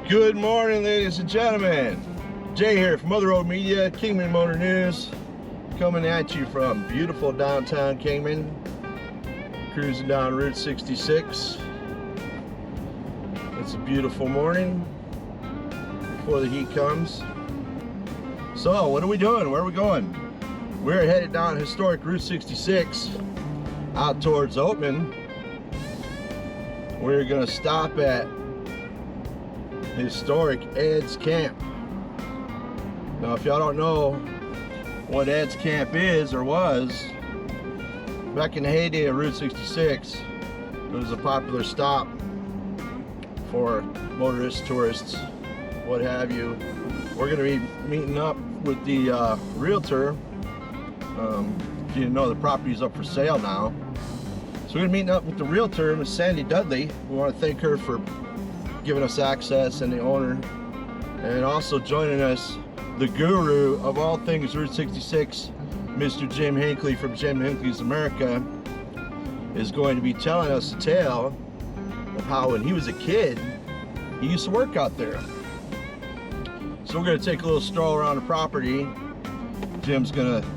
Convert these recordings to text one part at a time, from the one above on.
Good morning, ladies and gentlemen. Jay here from Mother Road Media, Kingman Motor News, coming at you from beautiful downtown Kingman, cruising down Route 66. It's a beautiful morning before the heat comes. So, what are we doing? Where are we going? We're headed down historic Route 66 out towards Oatman. We're gonna stop at historic Ed's Camp. Now, if y'all don't know what Ed's Camp is or was, back in the heyday of Route 66, it was a popular stop for motorists, tourists, what have you. We're going to be meeting up with the Realtor. If you didn't know, the property is up for sale now. So we're meeting up with the Realtor, Miss Sandy Dudley. We want to thank her for giving us access, and the owner, and also joining us, the guru of all things Route 66, Mr. Jim Hinckley from Jim Hinckley's America, is going to be telling us a tale of how when he was a kid, he used to work out there. So we're going to take a little stroll around the property. Jim's going to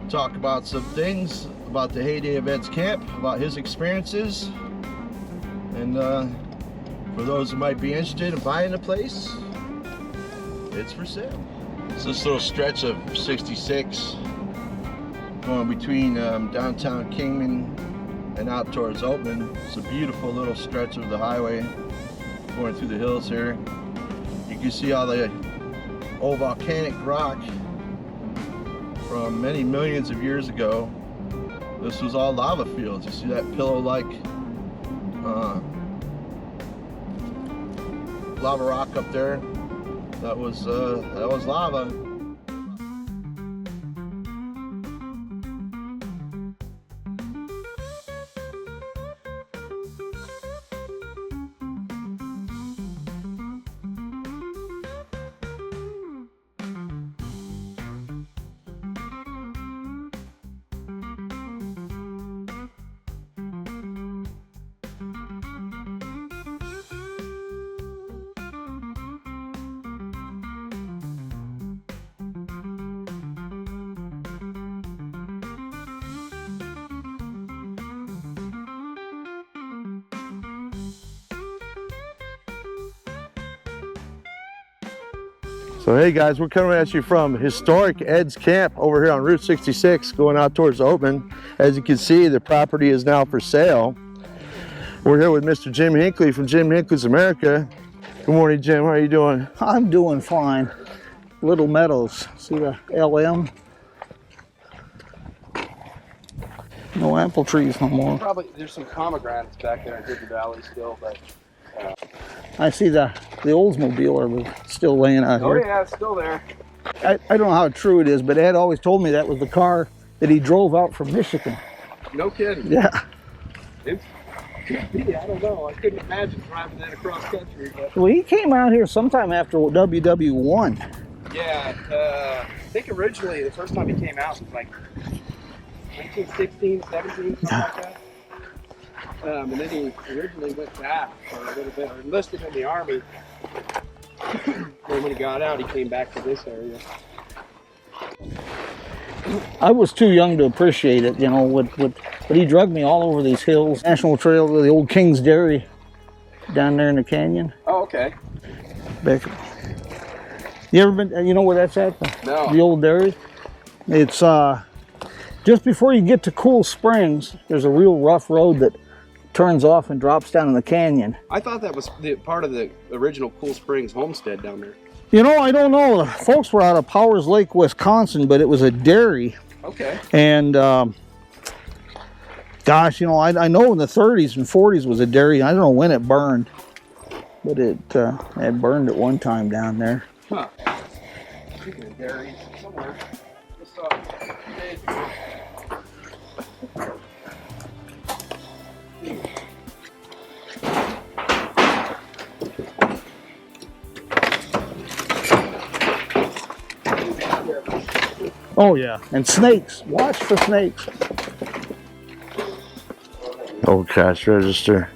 talk about some things about the heyday of Ed's Camp, about his experiences, and for those who might be interested in buying the place, it's for sale. It's this little stretch of 66 going between downtown Kingman and out towards Oatman. It's a beautiful little stretch of the highway going through the hills here. You can see all the old volcanic rock from many millions of years ago. This was all lava fields. You see that pillow-like lava rock up there. That was lava. So hey guys, we're coming at you from historic Ed's Camp over here on Route 66 going out towards Oatman. As you can see, the property is now for sale. We're here with Mr. Jim Hinckley from Jim Hinckley's America. Good morning, Jim. How are you doing? I'm doing fine. Little Meadows. See the LM? No apple trees no more. Probably there's some pomegranates back there in Dudley Valley still, but I see the Oldsmobile still laying out here. oh yeah, it's still there. I don't know how true it is, but Ed always told me that was the car that he drove out from Michigan. No kidding. Yeah. It could be. I don't know. I couldn't imagine driving that across country. But Well, he came out here sometime after WW1. yeah, I think originally the first time he came out was like 1916, 17, something like that. And then he originally went back for a little bit, or enlisted in the army. And when he got out, he came back to this area. I was too young to appreciate it, you know, but he drugged me all over these hills. National Trail to the old King's Dairy down there in the canyon. Oh, okay. Back. You ever been, you know where that's at? No. The old dairy? It's just before you get to Cool Springs, there's a real rough road that turns off and drops down in the canyon. I thought that was part of the original Cool Springs homestead down there. You know, I don't know. The folks were out of Powers Lake, Wisconsin, but it was a dairy. Okay. And gosh, you know, I know in the 30s and 40s was a dairy. I don't know when it burned, but it burned at one time down there. Huh. Speaking of dairies, somewhere. Just saw it a few days ago. Oh yeah, and snakes. Watch for snakes. Old cash register.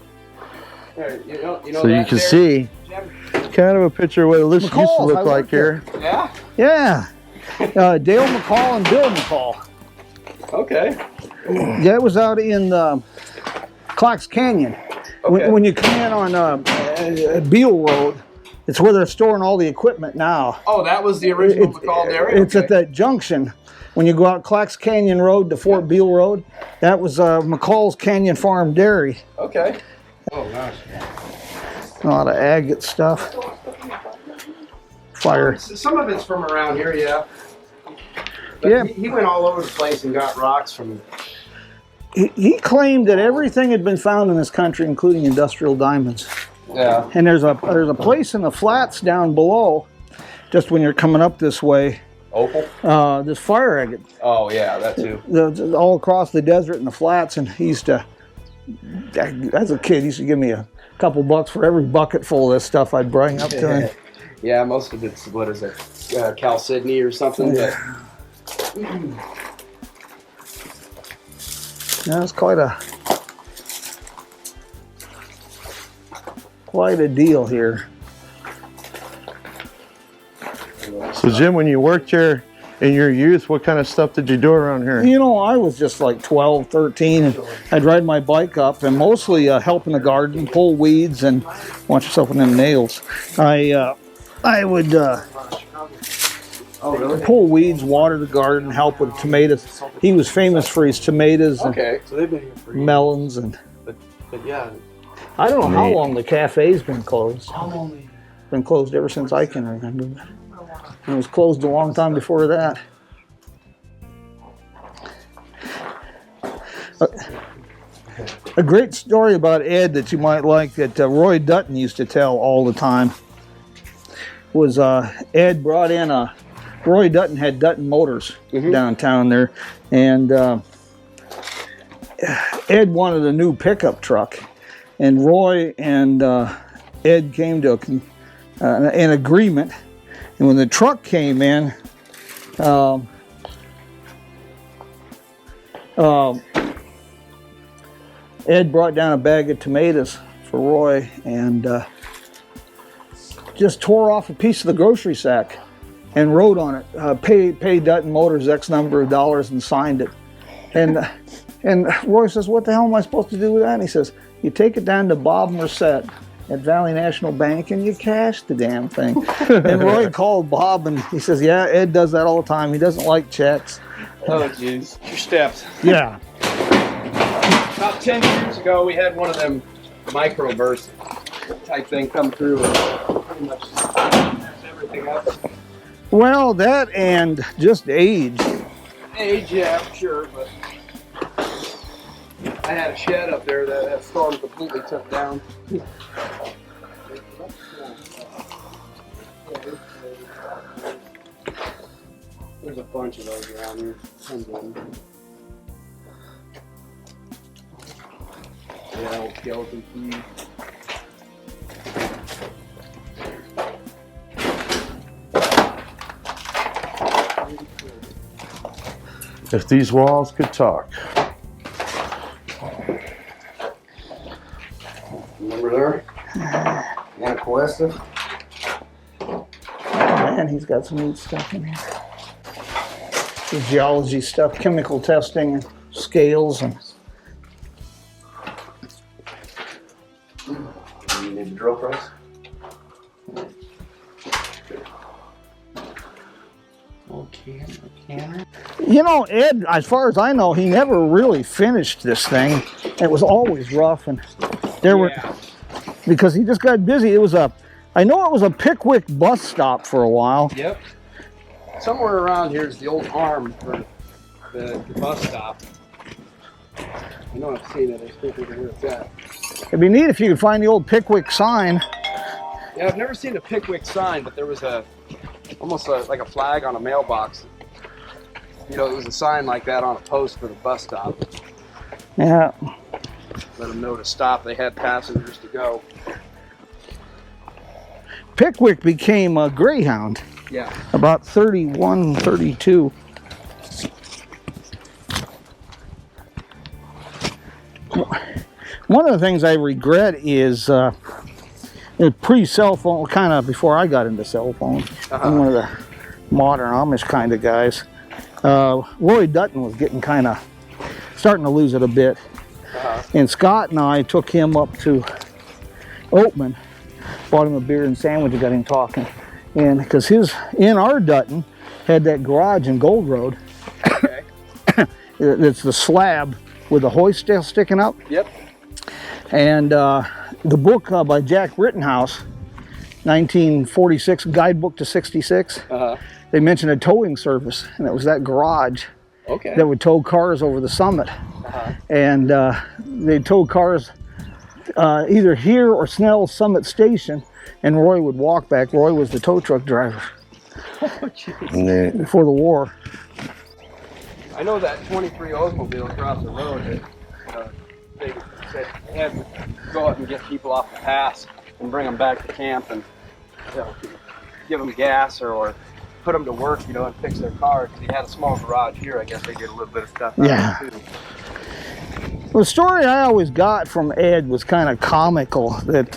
There, you know So you can see kind of a picture of what this used to McCall's, look I like worked there. here. Yeah. Yeah. Dale McCall and Bill McCall. Okay. Yeah, it was out in Clark's Canyon. Okay. When you come in on Beale Road, it's where they're storing all the equipment now. Oh, that was the original McCall Dairy? It's at that junction. When you go out Clark's Canyon Road to Fort Beale Road, that was McCall's Canyon Farm Dairy. Okay. Oh, gosh. A lot of agate stuff. Fire. Some of it's from around here, yeah. But Yeah. he went all over the place and got rocks from... He claimed that everything had been found in this country, including industrial diamonds. Yeah. And there's a place in the flats down below, just when you're coming up this way. Opal? This fire agate. Oh, yeah, that too. All across the desert and the flats, and he used to, as a kid, he used to give me a couple bucks for every bucket full of this stuff I'd bring up to him. Yeah, most of it's, what is it, Cal Sydney or something. Yeah. That's quite a deal here. So Jim, when you worked here in your youth, what kind of stuff did you do around here? You know, I was just like 12, 13, and I'd ride my bike up and mostly help in the garden, pull weeds, and watch yourself with them nails. I would pull weeds, water the garden, help with tomatoes. He was famous for his tomatoes and Okay, so they've been here for years. melons, and But yeah. I don't know how long the cafe's been closed. Been closed ever since I can remember. It was closed a long time before that. A great story about Ed that you might like that Roy Dutton used to tell all the time was Ed brought in Roy Dutton had Dutton Motors downtown there, and Ed wanted a new pickup truck, and Roy and Ed came to an agreement. And when the truck came in, Ed brought down a bag of tomatoes for Roy and just tore off a piece of the grocery sack and wrote on it, pay Dutton Motors X number of dollars, and signed it. And Roy says, what the hell am I supposed to do with that? And he says, you take it down to Bob Merced at Valley National Bank and you cash the damn thing. And Roy called Bob and he says, yeah, Ed does that all the time. He doesn't like checks. Oh, jeez. Your steps. Yeah. About 10 years ago, we had one of them microburst type thing come through and pretty much messed everything up. Well, that and just age. Age, yeah, for sure, but I had a shed up there that storm completely took down. There's a bunch of those around here. Tons of them. Yeah, old skeleton key. If these walls could talk. Remember there? Anaquesta. Man, he's got some neat stuff in here. The geology stuff, chemical testing, and scales, and You need the drill press? Okay. you know, Ed, as far as I know, he never really finished this thing. It was always rough, and there were, because he just got busy. It was I know it was a Pickwick bus stop for a while. Yep. Somewhere around here is the old arm for the bus stop. I know I've seen it. I still think where it's at. It'd be neat if you could find the old Pickwick sign. Yeah, I've never seen a Pickwick sign, but there was almost like a flag on a mailbox. You know, it was a sign like that on a post for the bus stop. Yeah. Let them know to stop. They had passengers to go. Pickwick became a Greyhound Yeah. about 31, 32. One of the things I regret is pre-cell phone, kind of before I got into cell phones. I'm one of the modern Amish kind of guys. Roy Dutton was getting kind of starting to lose it a bit. And Scott and I took him up to Oatman, bought him a beer and sandwich and got him talking. And because our Dutton had that garage in Gold Road. Okay. It's the slab with the hoist still sticking up. Yep. And the book by Jack Rittenhouse, 1946, Guidebook to 66, they mentioned a towing service, and it was that garage that would tow cars over the summit. And they towed cars either here or Snell's Summit Station, and Roy would walk back. Roy was the tow truck driver before the war. I know that 23 Oldsmobile across the road that they said they had to go out and get people off the pass and bring them back to camp and give them gas or put them to work, and fix their car. Because he had a small garage here. I guess they did a little bit of stuff out of it too. Well, the story I always got from Ed was kind of comical. That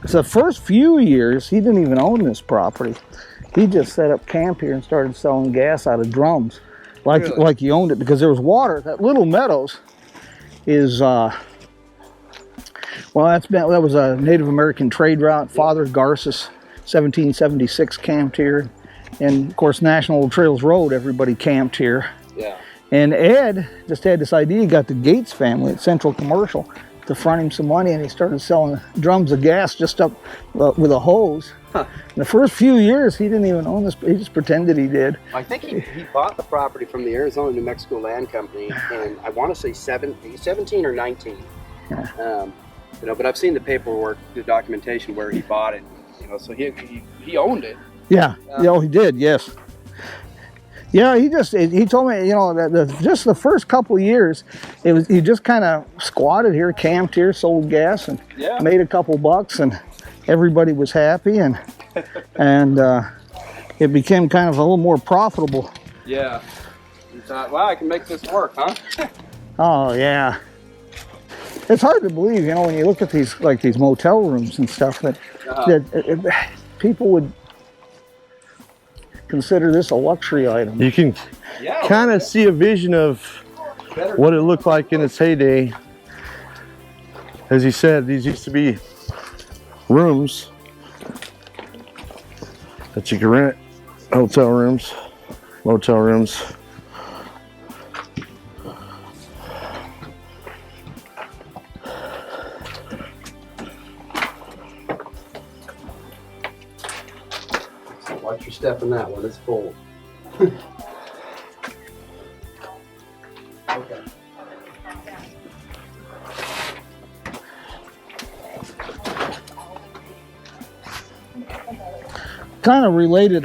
the first few years he didn't even own this property. He just set up camp here and started selling gas out of drums, like he owned it, because there was water. That Little Meadows is that was a Native American trade route. Father Garces, 1776, camped here, and of course National Trails Road, everybody camped here. Yeah. And Ed just had this idea. He got the Gates family at Central Commercial to front him some money, and he started selling drums of gas just up with a hose. In the first few years, he didn't even own this. He just pretended he did. I think he bought the property from the Arizona New Mexico Land Company, and I want to say 17 or 19. Yeah. But I've seen the paperwork, the documentation where he bought it. So he owned it. Yeah. He did. Yes. Yeah, he told me, that just the first couple of years, he just kind of squatted here, camped here, sold gas, and made a couple bucks, and everybody was happy, and it became kind of a little more profitable. Yeah. He thought, wow, I can make this work, huh? Oh yeah. It's hard to believe, when you look at these motel rooms and stuff that people would consider this a luxury item. You can kind of see a vision of what it looked like in its heyday. As he said, these used to be rooms that you could rent, hotel rooms, motel rooms. Watch your step in that one, it's full. Okay. Kind of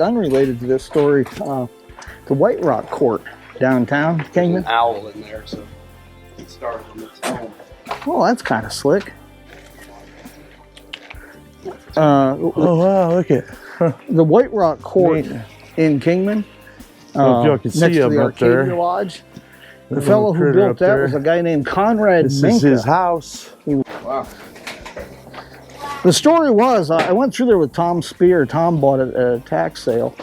unrelated to this story, the White Rock Court downtown, Kingman. There's an owl in there, so it started on its own. Oh, that's kind of slick. Oh wow, look at the White Rock Court in Kingman, next to the Arcadia Lodge. The fellow who built that was a guy named Conrad This Minka. is his house. Wow. The story was, I went through there with Tom Spear. Tom bought it at a tax sale.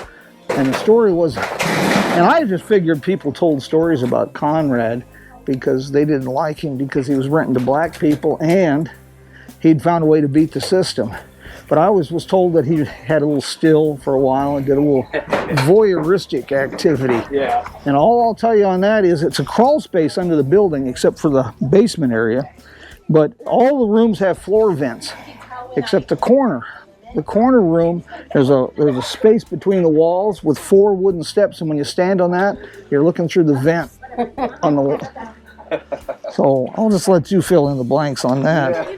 And the story was, and I just figured people told stories about Conrad because they didn't like him because he was renting to black people and he'd found a way to beat the system. But I was told that he had a little still for a while and did a little voyeuristic activity. Yeah. And all I'll tell you on that is it's a crawl space under the building except for the basement area. But all the rooms have floor vents except the corner. The corner room, there's a space between the walls with 4 wooden steps, and when you stand on that, you're looking through the vent on the wall. So I'll just let you fill in the blanks on that.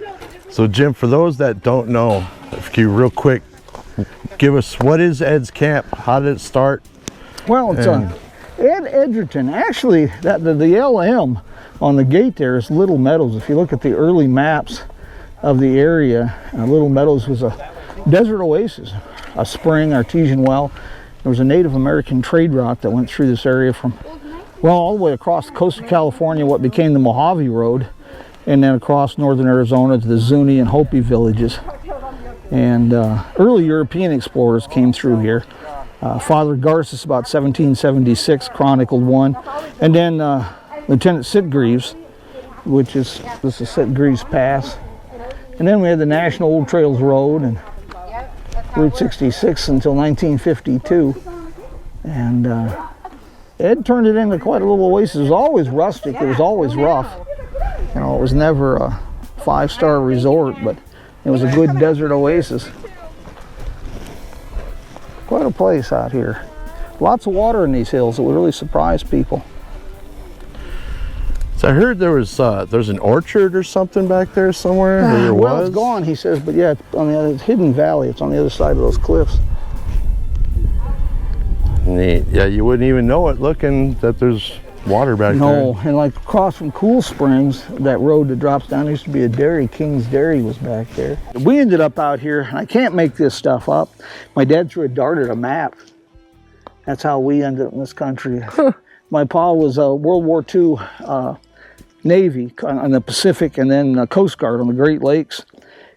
So Jim, for those that don't know, if you real quick give us, what is Ed's camp? How did it start? Well, it's Ed Edgerton. Actually, the LM on the gate there is Little Meadows. If you look at the early maps of the area, Little Meadows was a desert oasis, a spring, artesian well. There was a Native American trade route that went through this area from, all the way across the coast of California, what became the Mojave Road, and then across northern Arizona to the Zuni and Hopi villages. And early European explorers came through here. Father Garces, about 1776, chronicled one. And then Lieutenant Sitgreaves, which is, this is Sitgreaves Pass. And then we had the National Old Trails Road and Route 66 until 1952. And Ed turned it into quite a little oasis. It was always rustic, it was always rough. You know, it was never a 5-star resort, but it was a good desert oasis. Quite a place out here. Lots of water in these hills. It would really surprise people. So I heard there's an orchard or something back there somewhere. Well, it's gone, he says, but yeah, it's on the other, hidden valley. It's on the other side of those cliffs. Neat. Yeah, you wouldn't even know it looking that there's water back there. No, and like across from Cool Springs, that road that drops down, there used to be a dairy. King's Dairy was back there. We ended up out here, and I can't make this stuff up. My dad threw a dart at a map. That's how we ended up in this country. My pa was a World War II Navy on the Pacific, and then Coast Guard on the Great Lakes.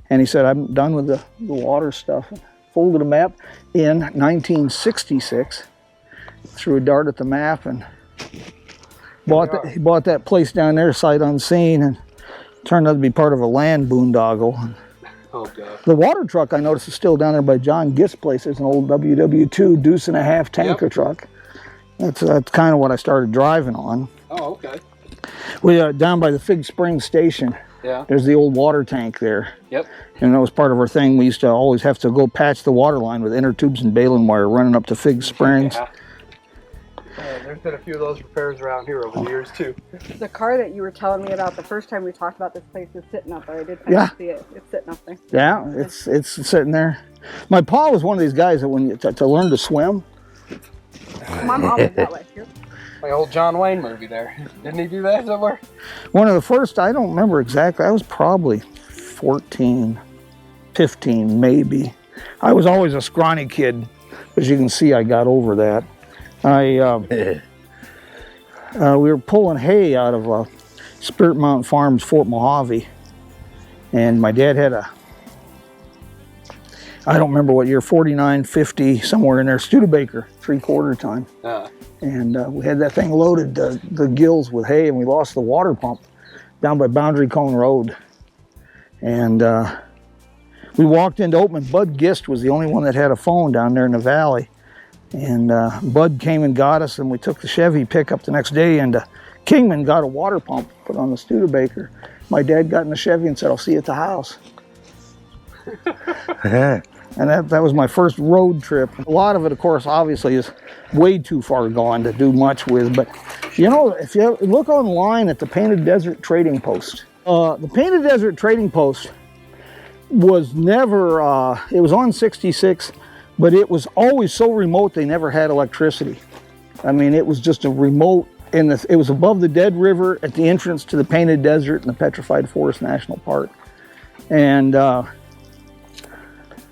And he said, I'm done with the water stuff. Folded a map in 1966, threw a dart at the map, and he bought that place down there sight unseen, and turned out to be part of a land boondoggle. Oh, God. The water truck I noticed is still down there by John Gist's place. There's an old WW2 deuce and a half tanker truck. That's kind of what I started driving on. Oh, okay. We down by the Fig Springs station. Yeah. There's the old water tank there. Yep. And that was part of our thing. We used to always have to go patch the water line with inner tubes and baling wire running up to Fig Springs. Yeah. There's been a few of those repairs around here over the years too. The car that you were telling me about the first time we talked about this place is sitting up there. I did kind of see it. It's sitting up there. Yeah, it's sitting there. My pa was one of these guys that when you to learn to swim. My mom was that way. Here. My old John Wayne movie there. Didn't he do that somewhere? One of the first, I don't remember exactly. I was probably 14, 15 maybe. I was always a scrawny kid. As you can see, I got over that. We were pulling hay out of Spirit Mountain Farms, Fort Mojave, and my dad had I don't remember what year, 49, 50, somewhere in there, Studebaker, 3/4 ton. And we had that thing loaded the gills with hay, and we lost the water pump down by Boundary Cone Road. And we walked into Oatman. Bud Gist was the only one that had a phone down there in the valley. And Bud came and got us, and we took the Chevy pickup the next day, and Kingman got a water pump put on the Studebaker. My dad got in the Chevy and said, I'll see you at the house. And that was my first road trip. A lot of it, of course, obviously is way too far gone to do much with. But, you know, if you look online at the Painted Desert Trading Post, the Painted Desert Trading Post was never, it was on 66, but it was always so remote they never had electricity. I mean, it was just a remote, and it was above the Dead River at the entrance to the Painted Desert and the Petrified Forest National Park. And the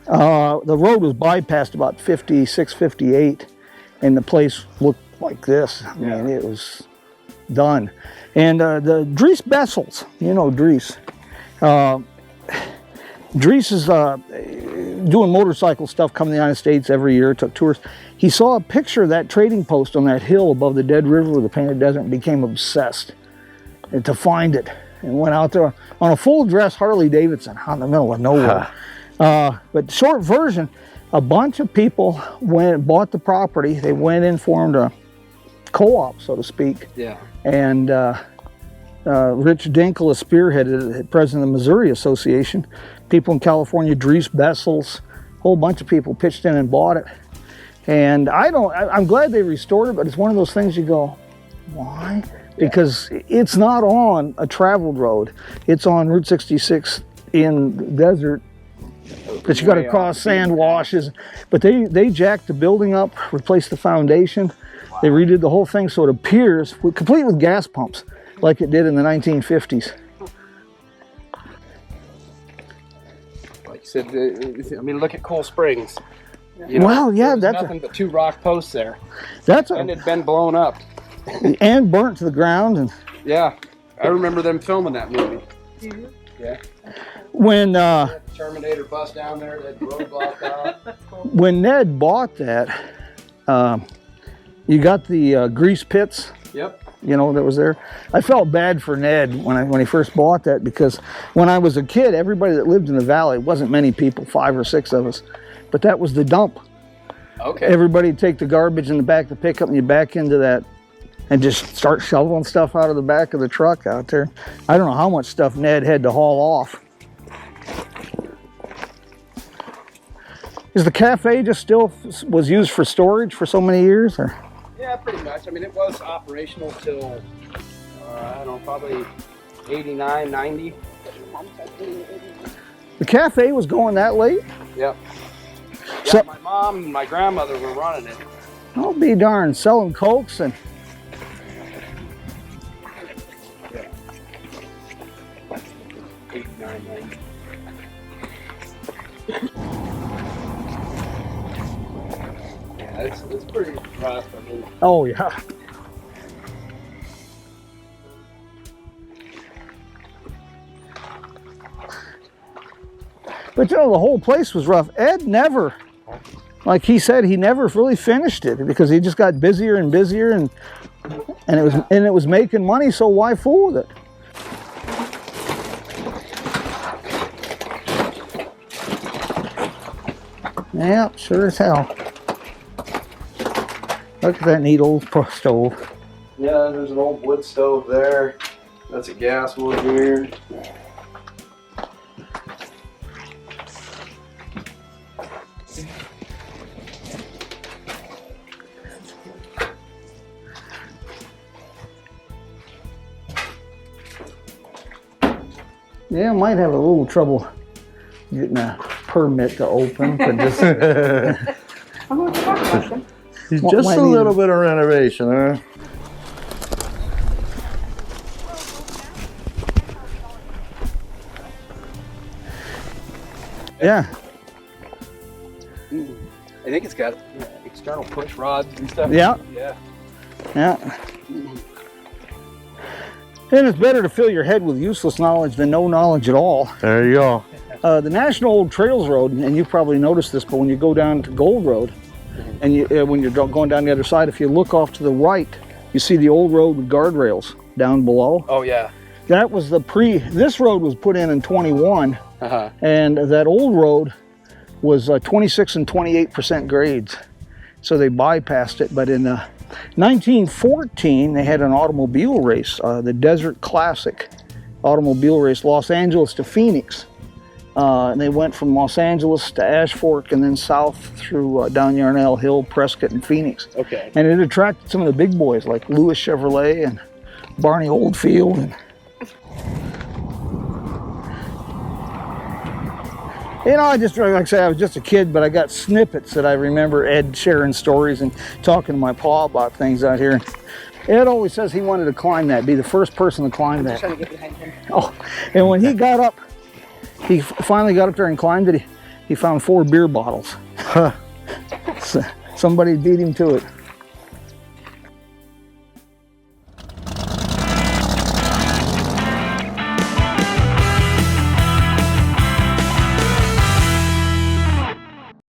road was bypassed about 56, 58, and the place looked like this. I mean, it was done. And the Dries Bessels, you know Dries. Dries is doing motorcycle stuff, coming to the United States every year, took tours. He saw a picture of that trading post on that hill above the Dead River with the Painted Desert and became obsessed to find it, and went out there on a full dress Harley Davidson out in the middle of nowhere. But the short version, a bunch of people bought the property. They went in, formed a co-op, so to speak. Yeah. And Rich Dinkle spearheaded it, president of the Missouri Association. People in California, Dries Bessels, a whole bunch of people pitched in and bought it. And I'm glad they restored it, but it's one of those things you go, why? Because it's not on a traveled road. It's on Route 66 in the desert. But you got to cross sand washes. But they jacked the building up, replaced the foundation. Wow. They redid the whole thing so it appears complete with gas pumps, like it did in the 1950s. Like you said, I mean, look at Cool Springs. You know, well, yeah, that's nothing but 2 rock posts there. And it'd been blown up and burnt to the ground. And yeah, I remember them filming that movie. Mm-hmm. Yeah. When Check Terminator bus down there that road blocked off. When Ned bought that, you got the grease pits. Yep. You know, that was there. I felt bad for Ned when he first bought that, because when I was a kid, everybody that lived in the valley, wasn't many people, 5 or 6 of us, but that was the dump. Okay. Everybody'd take the garbage in the back of the pickup and you back into that and just start shoveling stuff out of the back of the truck out there. I don't know how much stuff Ned had to haul off. Is the cafe just still was used for storage for so many years, or? Yeah, pretty much. I mean, it was operational till, I don't know, probably 89, 90. The cafe was going that late? Yep. Yeah, So, my mom and my grandmother were running it. I'll be darned, selling Cokes and... Yeah. 89, 90. Yeah, it's pretty rough. I mean, Oh, yeah. But you know, the whole place was rough. Ed never, like he said, he never really finished it because he just got busier and busier, and it was making money, so why fool with it? Yeah, sure as hell. Look at that neat old stove. yeah, there's an old wood stove there. That's a gas one here. Yeah, might have a little trouble getting a permit to open, but just I'm going to talk about them. Just might a need- little bit of renovation, huh? yeah. I think it's got external push rods and stuff. Yeah. Yeah. Yeah. And it's better to fill your head with useless knowledge than no knowledge at all. There you go. The National Old Trails Road, and you probably noticed this, but when you go down to Gold Road, and when you're going down the other side, if you look off to the right, you see the old road with guardrails down below. Oh yeah. That was this road was put in 21, and that old road was 26 and 28% grades. So they bypassed it, but in 1914, they had an automobile race, the Desert Classic automobile race, Los Angeles to Phoenix. And they went from Los Angeles to Ash Fork and then south through down Yarnell Hill, Prescott, and Phoenix. Okay. And it attracted some of the big boys like Lewis Chevrolet and Barney Oldfield. And you know, like I say, I was just a kid, but I got snippets that I remember Ed sharing stories and talking to my pa about things out here. Ed always says he wanted to climb that, be the first person to climb that. Trying to get behind him. Oh, and when he got up, he finally got up there and climbed it, he found 4 beer bottles. So somebody beat him to it.